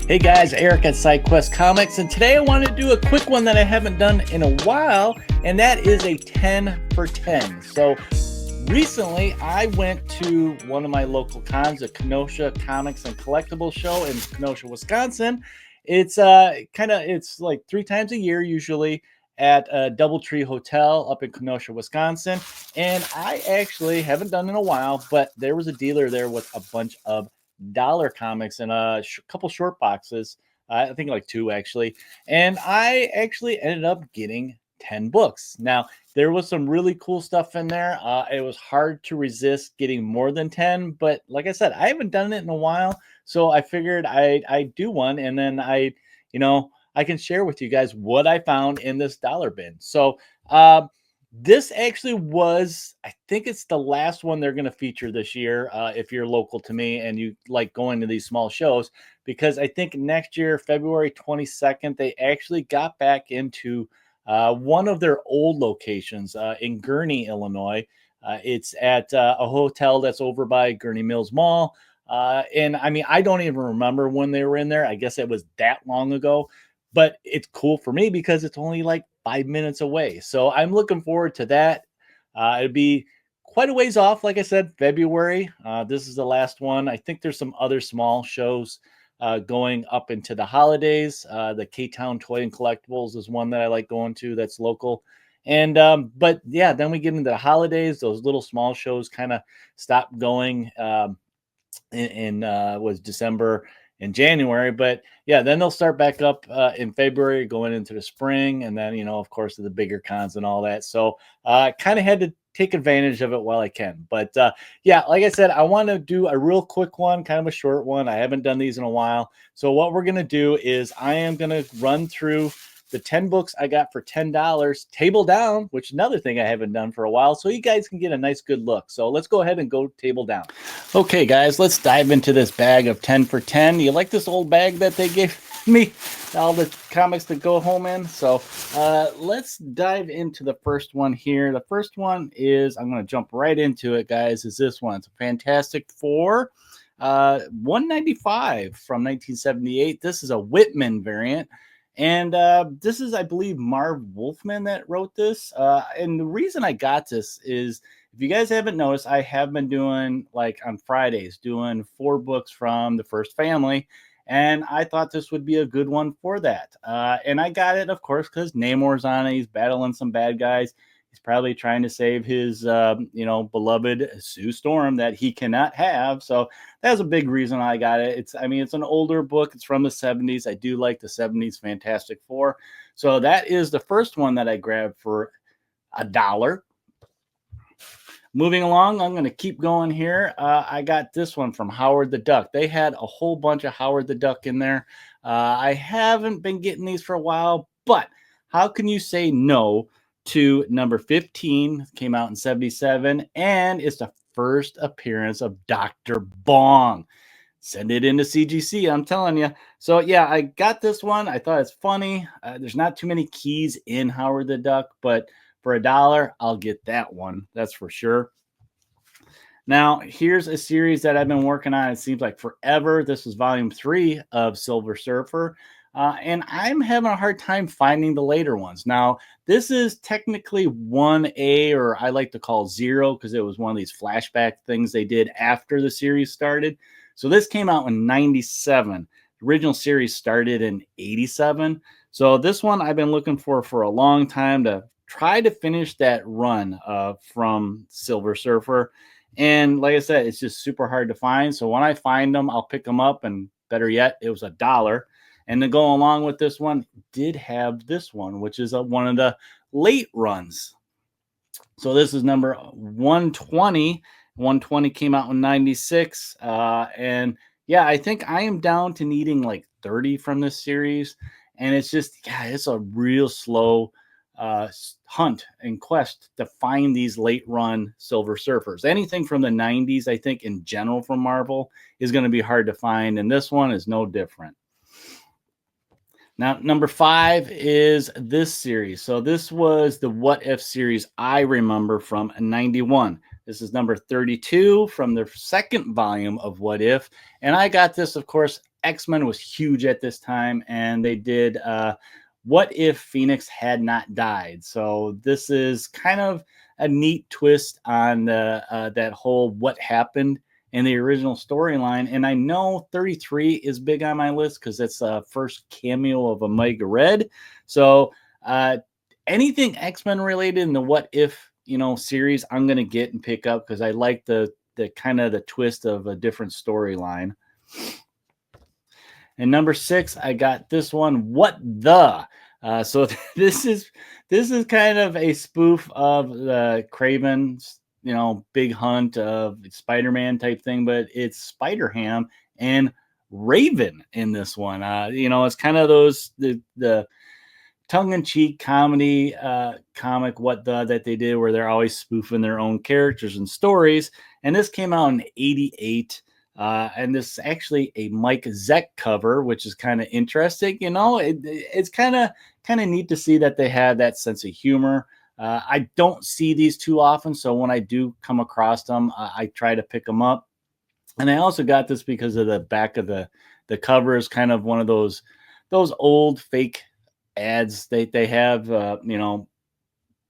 Hey guys, Eric at SideQuest Comics, and today I want to do a quick one that I haven't done in a while, and that is a 10 for 10. So recently I went to one of my local cons, the Kenosha Comics and Collectibles show in Kenosha, Wisconsin. It's like 3 times a year usually at a DoubleTree Hotel up in Kenosha, Wisconsin. And I actually haven't done it in a while, but there was a dealer there with a bunch of dollar comics and a couple short boxes. I think like 2 actually. And I actually ended up getting 10 books. Now, there was some really cool stuff in there. It was hard to resist getting more than 10, but like I said, I haven't done it in a while. So I figured I'd do one, and then I can share with you guys what I found in this dollar bin. So this actually was, I think it's the last one they're going to feature this year, if you're local to me and you like going to these small shows, because I think next year, February 22nd, they actually got back into one of their old locations in Gurnee, Illinois. It's at a hotel that's over by Gurnee Mills Mall. And I mean, I don't even remember when they were in there. I guess it was that long ago, but it's cool for me because it's only like 5 minutes away. So I'm looking forward to that. It'd be quite a ways off. Like I said, February. This is the last one. I think there's some other small shows going up into the holidays. The K-Town Toy and Collectibles is one that I like going to that's local. And but yeah, then we get into the holidays. Those little small shows kind of stop going was December and January. But yeah, then they'll start back up in February, going into the spring, and then of course the bigger cons and all that. So kind of had to take advantage of it while I can. But yeah, like I said, I want to do a real quick one, kind of a short one. I haven't done these in a while. So what we're gonna do is I am gonna run through the 10 books I got for $10, table down, which is another thing I haven't done for a while, so you guys can get a nice good look. So let's go ahead and go table down. Okay, guys, let's dive into this bag of 10 for 10. You like this old bag that they gave me? All the comics to go home in. So let's dive into the first one here. The first one is, I'm going to jump right into it, guys, is this one. It's a Fantastic Four. 195 from 1978. This is a Whitman variant. And this is, I believe, Marv Wolfman that wrote this. And the reason I got this is, if you guys haven't noticed, I have been doing, like on Fridays, doing 4 books from the First Family. And I thought this would be a good one for that. And I got it, of course, because Namor's on it. He's battling some bad guys. He's probably trying to save his, beloved Sue Storm that he cannot have. So that's a big reason I got it. It's an older book. It's from the 70s. I do like the 70s Fantastic Four. So that is the first one that I grabbed for $1. Moving along, I'm going to keep going here. I got this one from Howard the Duck. They had a whole bunch of Howard the Duck in there. I haven't been getting these for a while, but how can you say no to number 15? Came out in 77, and it's the first appearance of Dr. Bong. Send it into CGC, I'm telling you. So yeah, I got this one. I thought it's funny. There's not too many keys in Howard the Duck, but for $1, I'll get that one. That's for sure. Now, here's a series that I've been working on. It seems like forever. This is volume 3 of Silver Surfer. And I'm having a hard time finding the later ones. Now, this is technically 1A, or I like to call 0, because it was one of these flashback things they did after the series started. So this came out in 97. The original series started in 87. So this one I've been looking for a long time to try to finish that run from Silver Surfer. And like I said, it's just super hard to find. So when I find them, I'll pick them up. And better yet, it was $1. And to go along with this one, did have this one, which is one of the late runs. So this is number 120. 120 came out in 96. And yeah, I think I am down to needing like 30 from this series. And it's just, yeah, it's a real slow hunt and quest to find these late run Silver Surfers. Anything from the 90s, I think in general from Marvel, is going to be hard to find. And this one is no different. Now, number 5 is this series. So this was the What If series I remember from 91. This is number 32 from the second volume of What If. And I got this, of course, X-Men was huge at this time, and they did What If Phoenix Had Not Died? So this is kind of a neat twist on that whole what happened in the original storyline. And I know 33 is big on my list because it's the first cameo of Omega Red. So anything X-Men related in the What If series, I'm gonna get and pick up because I like the kind of the twist of a different storyline. And number 6, I got this one. What the? So this is kind of a spoof of the Craven's big hunt of Spider-Man type thing, but it's Spider-Ham and Raven in this one. It's kind of those the tongue-in-cheek comedy comic what the that they did where they're always spoofing their own characters and stories. And this came out in 88. And this is actually a Mike Zeck cover, which is kind of interesting. It's kind of neat to see that they have that sense of humor. I don't see these too often, so when I do come across them, I try to pick them up. And I also got this because of the back of the cover is kind of one of those old fake ads they have.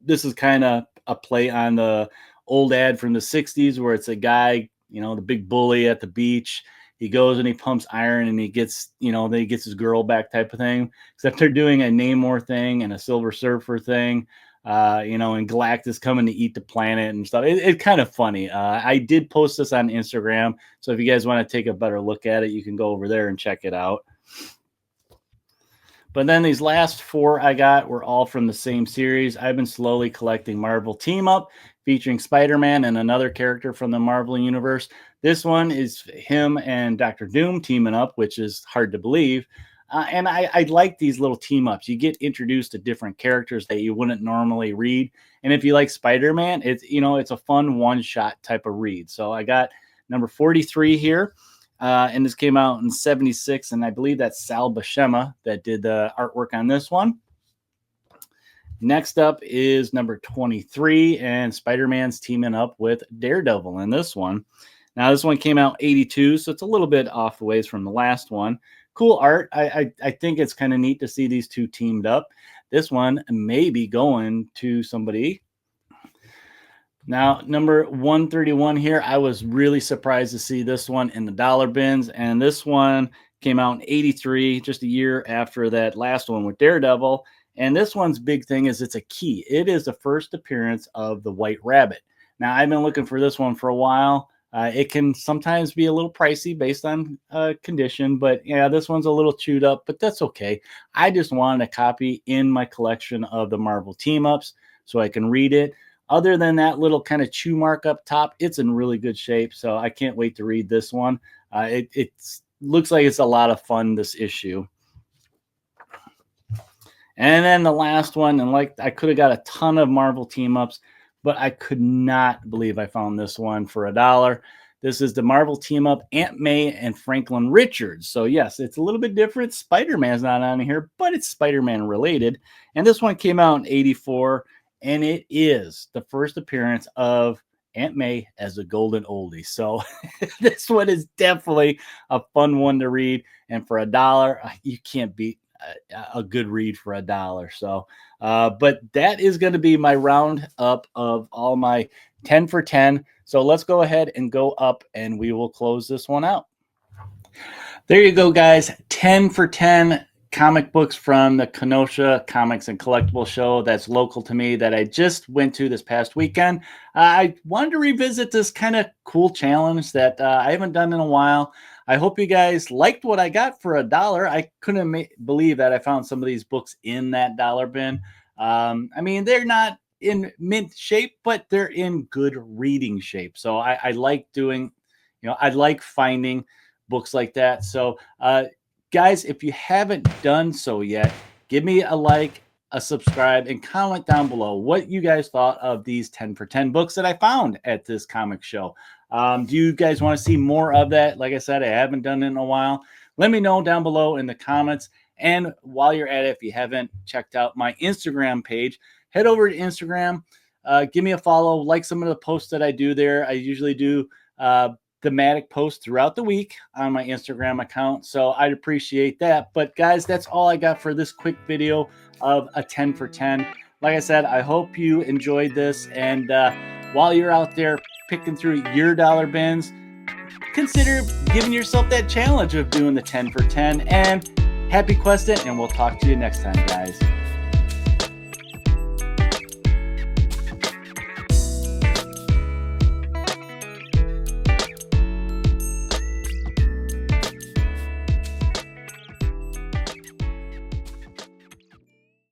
This is kind of a play on the old ad from the 60s where it's a guy, the big bully at the beach. He goes and he pumps iron and he gets, then he gets his girl back type of thing. Except they're doing a Namor thing and a Silver Surfer thing, and Galactus coming to eat the planet and stuff. It's kind of funny. I did post this on Instagram. So if you guys want to take a better look at it, you can go over there and check it out. But then these last 4 I got were all from the same series. I've been slowly collecting Marvel Team Up featuring Spider-Man and another character from the Marvel Universe. This one is him and Dr. Doom teaming up, which is hard to believe. And I like these little team ups. You get introduced to different characters that you wouldn't normally read. And if you like Spider-Man, it's a fun one-shot type of read. So I got number 43 here. And this came out in 76, and I believe that's Sal Buscema that did the artwork on this one. Next up is number 23, and Spider-Man's teaming up with Daredevil in this one. Now, this one came out 82, so it's a little bit off the ways from the last one. Cool art. I think it's kind of neat to see these two teamed up. This one may be going to somebody. Now, number 131 here, I was really surprised to see this one in the dollar bins. And this one came out in 83, just a year after that last one with Daredevil. And this one's big thing is it's a key. It is the first appearance of the White Rabbit. Now, I've been looking for this one for a while. It can sometimes be a little pricey based on condition. But yeah, this one's a little chewed up, but that's okay. I just wanted a copy in my collection of the Marvel team-ups so I can read it. Other than that little kind of chew mark up top, it's in really good shape. So I can't wait to read this one. It looks like it's a lot of fun, this issue. And then the last one, and I could have got a ton of Marvel team ups, but I could not believe I found this one for $1. This is the Marvel team up Aunt May and Franklin Richards. So yes, it's a little bit different. Spider-Man's not on here, but it's Spider-Man related. And this one came out in 84. And it is the first appearance of Aunt May as a golden oldie. So this one is definitely a fun one to read. And for $1, you can't beat a good read for $1. So, but that is going to be my round up of all my 10 for 10. So let's go ahead and go up and we will close this one out. There you go, guys. 10 for 10. Comic books from the Kenosha Comics and Collectible show that's local to me that I just went to this past weekend. I wanted to revisit this kind of cool challenge that I haven't done in a while. I hope you guys liked what I got for $1. I couldn't believe that I found some of these books in that dollar bin. I mean, they're not in mint shape, but they're in good reading shape. So I like doing, I like finding books like that. So, guys, if you haven't done so yet, give me a like, a subscribe, and comment down below what you guys thought of these 10 for 10 books that I found at this comic show. Do you guys want to see more of that? Like I said, I haven't done it in a while. Let me know down below in the comments. And while you're at it, if you haven't checked out my Instagram page, head over to Instagram. Give me a follow. Like some of the posts that I do there. I usually do thematic posts throughout the week on my Instagram account. So I'd appreciate that. But guys, that's all I got for this quick video of a 10 for 10. Like I said, I hope you enjoyed this. And while you're out there picking through your dollar bins, consider giving yourself that challenge of doing the 10 for 10. And happy questing, and we'll talk to you next time, guys.